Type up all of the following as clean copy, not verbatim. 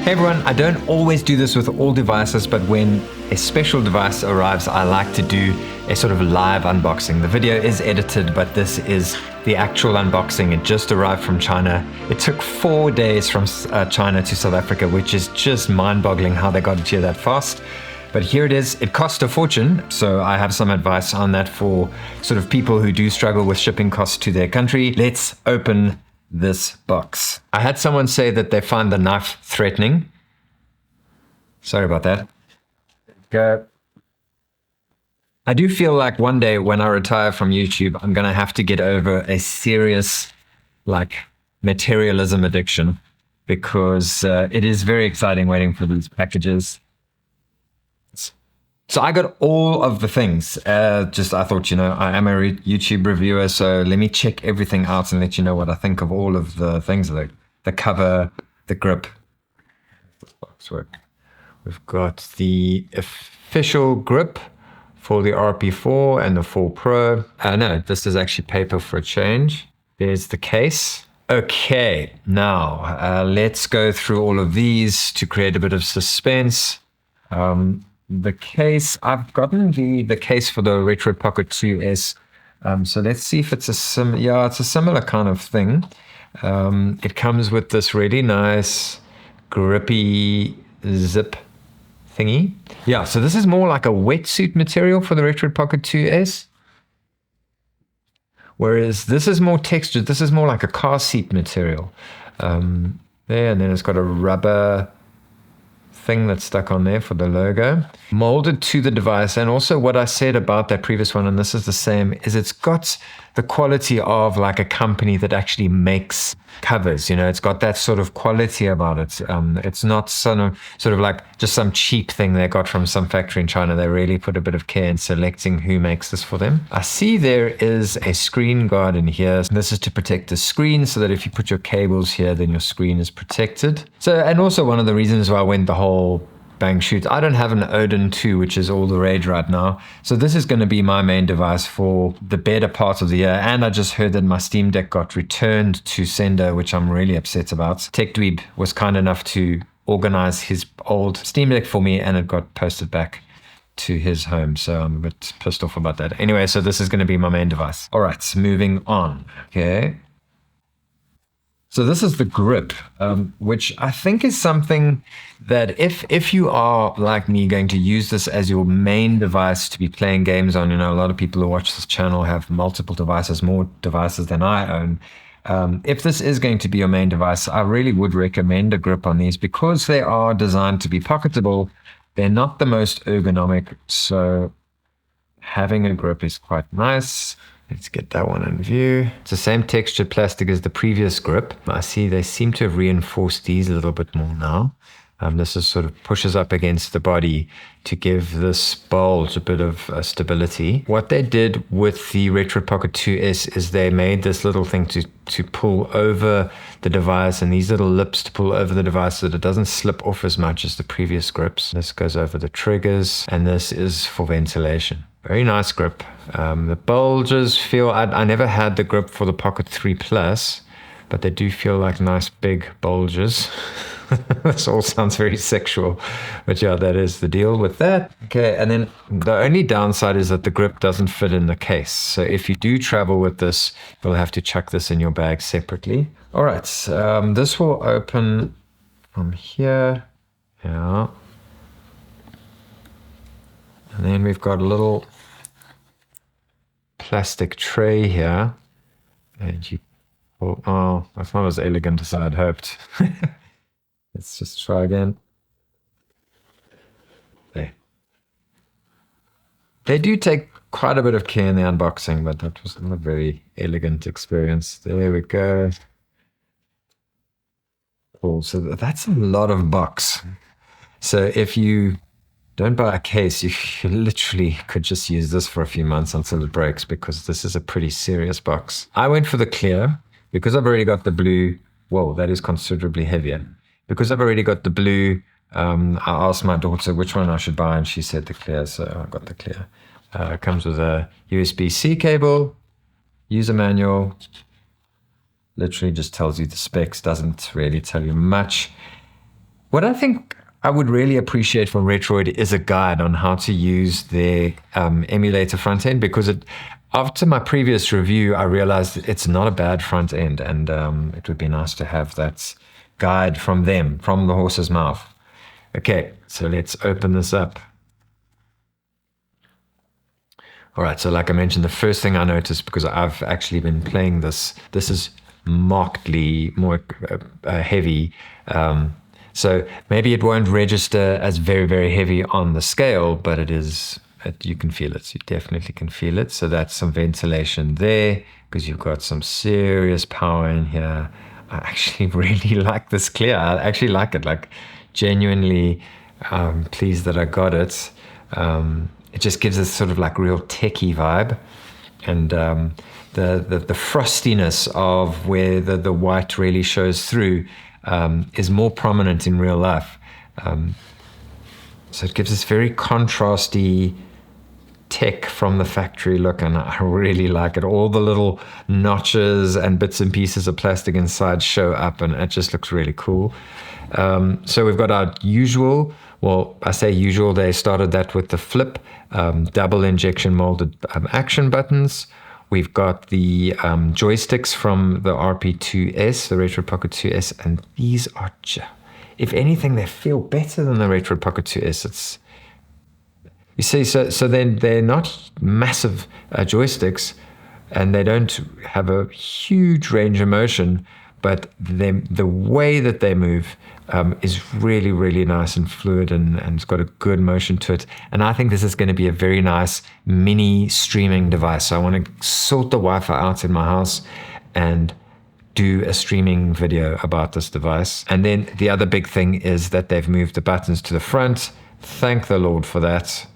Hey everyone, I don't always do this with all devices, but when a special device arrives, I like to do a sort of live unboxing. The video is edited, but this is the actual unboxing. It just arrived from China. It took 4 days from China to South Africa, which is just mind-boggling how they got it here that fast. But here it is. It cost a fortune, so I have some advice on that for sort of people who do struggle with shipping costs to their country. Let's open this box. I had someone say that they find the knife threatening. Sorry about that. Go. I do feel like one day when I retire from YouTube, I'm going to have to get over a serious materialism addiction, because it is very exciting waiting for these packages. So I got all of the things. I thought, I am a YouTube reviewer, so let me check everything out and let you know what I think of all of the things, like the cover, the grip. Box work. We've got the official grip for the RP4 and the 4 Pro. No, this is actually paper for a change. There's the case. Okay, now let's go through all of these to create a bit of suspense. The case, I've gotten the case for the Retroid Pocket 2S. So let's see if it's it's a similar kind of thing. It comes with this really nice grippy zip thingy. Yeah, so this is more like a wetsuit material for the Retroid Pocket 2S. Whereas this is more textured. This is more like a car seat material. There, and then it's got a rubber thing that's stuck on there for the logo, molded to the device. And also what I said about that previous one, and this is the same, is it's got the quality of like a company that actually makes covers. It's got that sort of quality about it. It's not sort of like just some cheap thing they got from some factory in China. They really put a bit of care in selecting who makes this for them. I see there is a screen guard in here. This is to protect the screen, so that if you put your cables here, then your screen is protected. So, and also one of the reasons why I went the whole bang shoot, I don't have an Odin 2, which is all the rage right now. So this is going to be my main device for the better part of the year. And I just heard that my Steam Deck got returned to sender, which I'm really upset about. TechDweeb was kind enough to organize his old Steam Deck for me, and it got posted back to his home. So I'm a bit pissed off about that. Anyway, so this is going to be my main device. All right, moving on. Okay. So this is the grip, which I think is something that if you are like me going to use this as your main device to be playing games on, a lot of people who watch this channel have multiple devices, more devices than I own. If this is going to be your main device, I really would recommend a grip on these, because they are designed to be pocketable. They're not the most ergonomic, so having a grip is quite nice. Let's get that one in view. It's the same textured plastic as the previous grip. I see they seem to have reinforced these a little bit more now. This is sort of pushes up against the body to give this bulge a bit of stability. What they did with the Retroid Pocket 2S is they made this little thing to pull over the device, and these little lips to pull over the device so that it doesn't slip off as much as the previous grips. This goes over the triggers, and this is for ventilation. Very nice grip. The bulges feel, I never had the grip for the Pocket 3 Plus, but they do feel like nice big bulges. This all sounds very sexual, but yeah, that is the deal with that. Okay, and then the only downside is that the grip doesn't fit in the case. So if you do travel with this, you'll have to chuck this in your bag separately. All right, this will open from here. Yeah. And then we've got a little plastic tray here. And you pull, oh, that's not as elegant as I had hoped. Let's just try again. There. They do take quite a bit of care in the unboxing, but that was not a very elegant experience. There we go. Cool. So that's a lot of box. So if you don't buy a case, you literally could just use this for a few months until it breaks, because this is a pretty serious box. I went for the clear because I've already got the blue. Whoa, that is considerably heavier. Because I've already got the blue, I asked my daughter which one I should buy, and she said the clear, so I got the clear. It comes with a USB-C cable, user manual, literally just tells you the specs, doesn't really tell you much. What I think I would really appreciate from Retroid is a guide on how to use their emulator front end, because after my previous review, I realized it's not a bad front end, and it would be nice to have that guide from them, from the horse's mouth. Okay, so let's open this up. All right, so like I mentioned, the first thing I noticed, because I've actually been playing this is markedly more heavy. So maybe it won't register as very, very heavy on the scale, but it is, you can feel it. You definitely can feel it. So that's some ventilation there, because you've got some serious power in here. I actually really like this clear. I actually like it, like genuinely pleased that I got it. It just gives us sort of like real techie vibe. And the frostiness of where the white really shows through is more prominent in real life. So it gives us very contrasty tech from the factory look, and I really like it. All the little notches and bits and pieces of plastic inside show up, and it just looks really cool. So we've got our usual, well, I say usual, they started that with the flip, double injection molded action buttons. We've got the joysticks from the RP2S, the Retroid Pocket 2S, and these are, if anything, they feel better than the Retroid Pocket 2S. You see, so then they're not massive joysticks, and they don't have a huge range of motion, but the way that they move is really, really nice and fluid, and it's got a good motion to it. And I think this is going to be a very nice mini streaming device. So I want to sort the Wi-Fi out in my house and do a streaming video about this device. And then the other big thing is that they've moved the buttons to the front. Thank the Lord for that.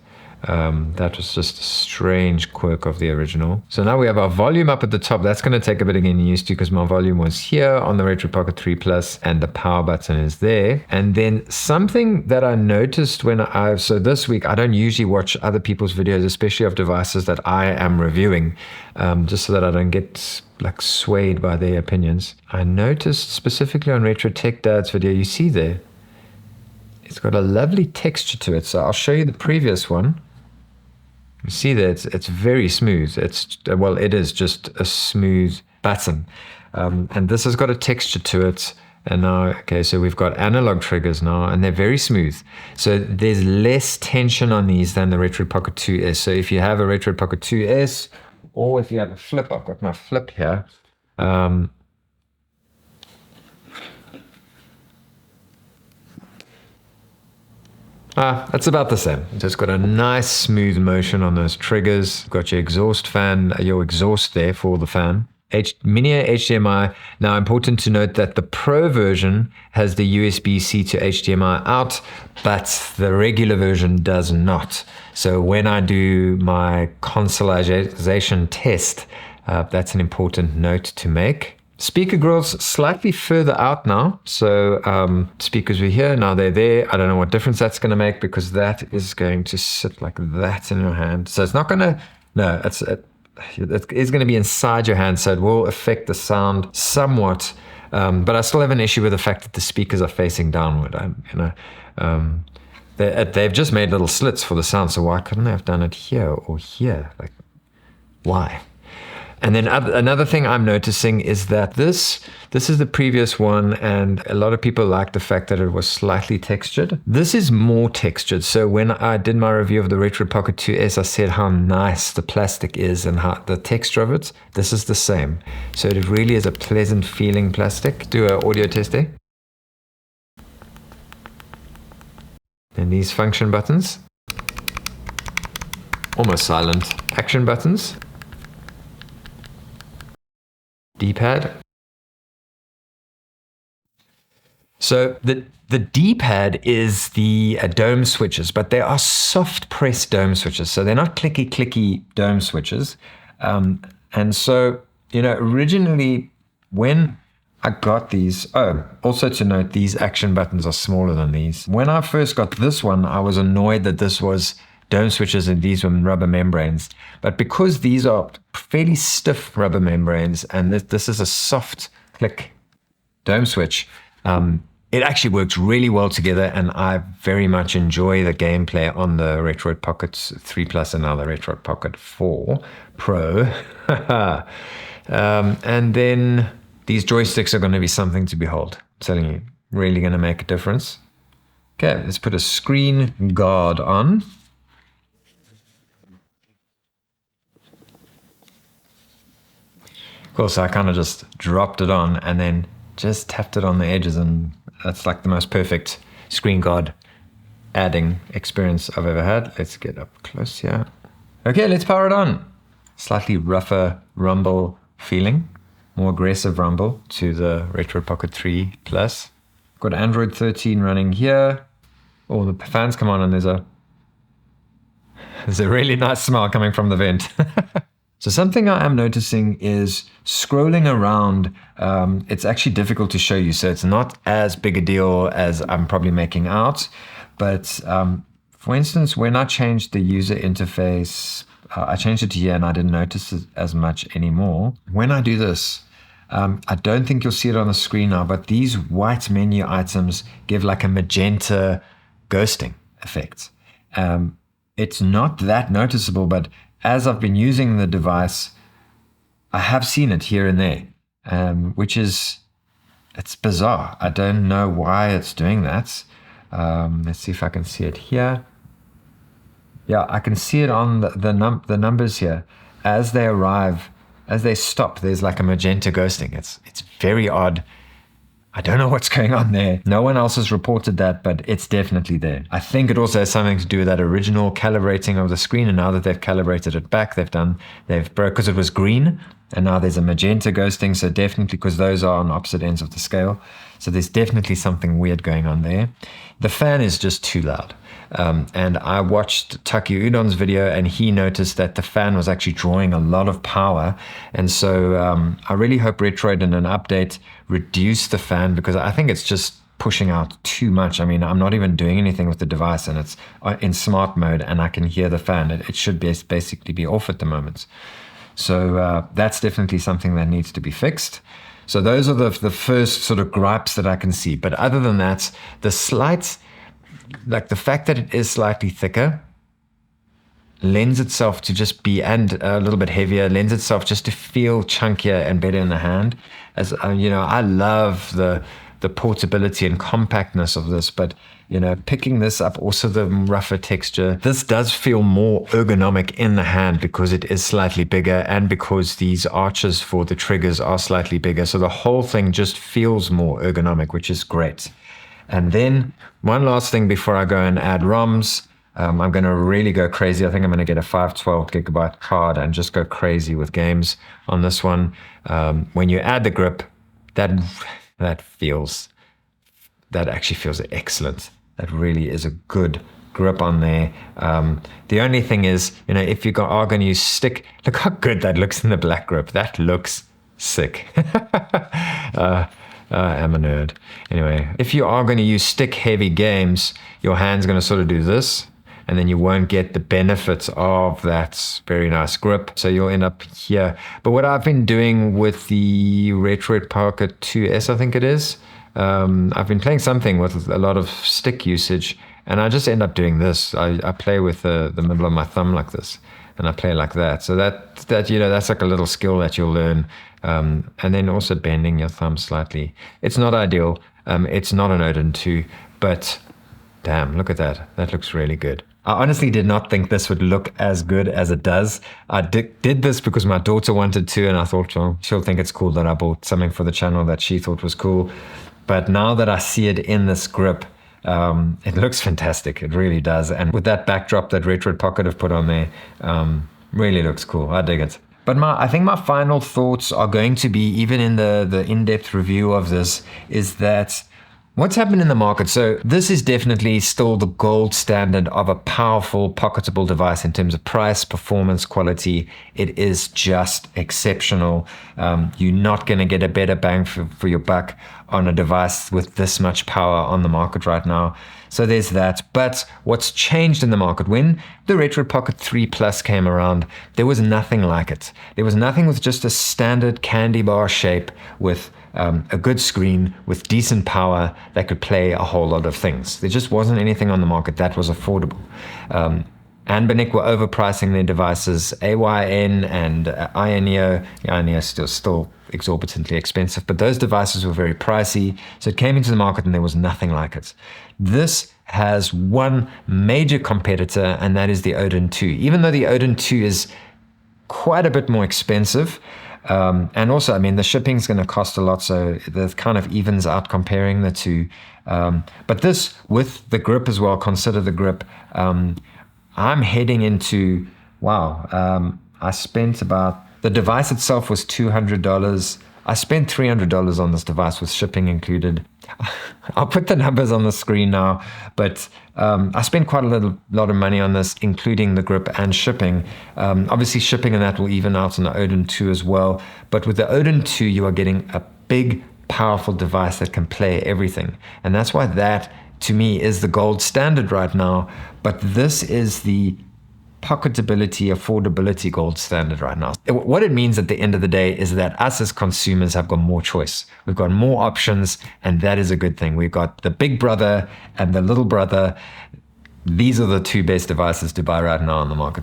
That was just a strange quirk of the original. So now we have our volume up at the top. That's going to take a bit of getting used to, because my volume was here on the Retroid Pocket 3 Plus, and the power button is there. And then something that I noticed so this week, I don't usually watch other people's videos, especially of devices that I am reviewing, just so that I don't get like swayed by their opinions. I noticed specifically on Retro Tech Dad's video, you see there, it's got a lovely texture to it. So I'll show you the previous one. You see that it's very smooth. It is just a smooth button. And this has got a texture to it. And now, okay, so we've got analog triggers now, and they're very smooth. So there's less tension on these than the Retroid Pocket 2S. So if you have a Retroid Pocket 2S, or if you have a flip, I've got my flip here. It's about the same. It's just got a nice smooth motion on those triggers. Got your exhaust fan, your exhaust there for the fan. Mini HDMI. Now, important to note that the Pro version has the USB-C to HDMI out, but the regular version does not. So when I do my consoleization test, that's an important note to make. Speaker grills slightly further out now. So speakers were here, now they're there. I don't know what difference that's going to make, because that is going to sit like that in your hand. So it's not going to, no, it is going to be inside your hand. So it will affect the sound somewhat. But I still have an issue with the fact that the speakers are facing downward. They've just made little slits for the sound. So why couldn't they have done it here or here? Like, why? And then another thing I'm noticing is that this is the previous one, and a lot of people like the fact that it was slightly textured. This is more textured. So when I did my review of the Retroid Pocket 2S, I said how nice the plastic is and how the texture of it. This is the same. So it really is a pleasant feeling plastic. Do an audio test there. And these function buttons, almost silent. Action buttons. D-pad. So the D-pad is the dome switches, but they are soft press dome switches. So they're not clicky dome switches. And so, originally when I got these, also to note, these action buttons are smaller than these. When I first got this one, I was annoyed that this was dome switches and these were rubber membranes. But because these are fairly stiff rubber membranes and this is a soft click dome switch, it actually works really well together, and I very much enjoy the gameplay on the Retroid Pocket 3 Plus and now the Retroid Pocket 4 Pro. And then these joysticks are going to be something to behold. I'm telling you, really going to make a difference. Okay, let's put a screen guard on. Of course, I kind of just dropped it on and then just tapped it on the edges, and that's like the most perfect screen guard adding experience I've ever had. Let's get up close here. Okay, let's power it on. Slightly rougher rumble feeling, more aggressive rumble to the Retroid Pocket 3 Plus. Got Android 13 running here. Oh, the fans come on and there's a really nice smell coming from the vent. So something I am noticing is scrolling around, it's actually difficult to show you. So it's not as big a deal as I'm probably making out. But for instance, when I changed the user interface, I changed it to here and I didn't notice it as much anymore. When I do this, I don't think you'll see it on the screen now, but these white menu items give like a magenta ghosting effect. It's not that noticeable, but as I've been using the device, I have seen it here and there, which is, it's bizarre. I don't know why it's doing that. Let's see if I can see it here. Yeah, I can see it on the numbers here. As they arrive, as they stop, there's like a magenta ghosting. It's very odd. I don't know what's going on there. No one else has reported that, but it's definitely there. I think it also has something to do with that original calibrating of the screen, and now that they've calibrated it back, they've broke, because it was green, and now there's a magenta ghosting, so definitely, because those are on opposite ends of the scale. So there's definitely something weird going on there. The fan is just too loud. And I watched Taki Udon's video, and he noticed that the fan was actually drawing a lot of power. And so I really hope Retroid in an update reduce the fan, because I think it's just pushing out too much. I mean, I'm not even doing anything with the device, and it's in smart mode, and I can hear the fan. It should basically be off at the moment. So that's definitely something that needs to be fixed. So those are the first sort of gripes that I can see. But other than that, the slight, like the fact that it is slightly thicker lends itself to just be, and a little bit heavier, lends itself just to feel chunkier and better in the hand. As you know, I love the portability and compactness of this, but you know, picking this up, also the rougher texture, this does feel more ergonomic in the hand because it is slightly bigger, and because these arches for the triggers are slightly bigger. So the whole thing just feels more ergonomic, which is great. And then one last thing before I go and add ROMs, I'm going to really go crazy. I think I'm going to get a 512 gigabyte card and just go crazy with games on this one. When you add the grip, that actually feels excellent. That really is a good grip on there. The only thing is, you know, if you are going to use stick, look how good that looks in the black grip. That looks sick. I am a nerd. Anyway, if you are going to use stick heavy games, your hand's going to sort of do this, and then you won't get the benefits of that very nice grip. So you'll end up here. But what I've been doing with the Retroid Pocket 2S, I think it is, I've been playing something with a lot of stick usage, and I just end up doing this. I play with the middle of my thumb like this, and I play like that. So that you know, that's like a little skill that you'll learn. And then also bending your thumb slightly. It's not ideal. It's not an Odin 2, but damn, look at that. That looks really good. I honestly did not think this would look as good as it does. I did this because my daughter wanted to, and I thought, well, she'll think it's cool that I bought something for the channel that she thought was cool. But now that I see it in this grip, it looks fantastic. It really does. And with that backdrop that Retroid Pocket have put on there, really looks cool. I dig it. But I think my final thoughts are going to be, even in the in-depth review of this, is that what's happened in the market. So this is definitely still the gold standard of a powerful pocketable device in terms of price, performance, quality. It is just exceptional. You're not going to get a better bang for your buck on a device with this much power on the market right now. So there's that. But what's changed in the market, when the Retroid Pocket 3 Plus came around, there was nothing like it. There was nothing with just a standard candy bar shape with a good screen with decent power that could play a whole lot of things. There just wasn't anything on the market that was affordable. Anbernic were overpricing their devices. AYN and Ioneo. Ioneo is still exorbitantly expensive, but those devices were very pricey. So it came into the market and there was nothing like it. This has one major competitor, and that is the Odin 2. Even though the Odin 2 is quite a bit more expensive, and also, I mean, the shipping is going to cost a lot, so that kind of evens out comparing the two. But this, with the grip as well, consider the grip. I'm heading into, I spent the device itself was $200. I spent $300 on this device with shipping included. I'll put the numbers on the screen now, but I spent quite a lot of money on this, including the grip and shipping. Obviously, shipping and that will even out on the Odin 2 as well. But with the Odin 2, you are getting a big, powerful device that can play everything. And that's why that, to me, is the gold standard right now. But this is the pocketability, affordability gold standard right now. What it means at the end of the day is that us as consumers have got more choice. We've got more options, and that is a good thing. We've got the big brother and the little brother. These are the two best devices to buy right now on the market.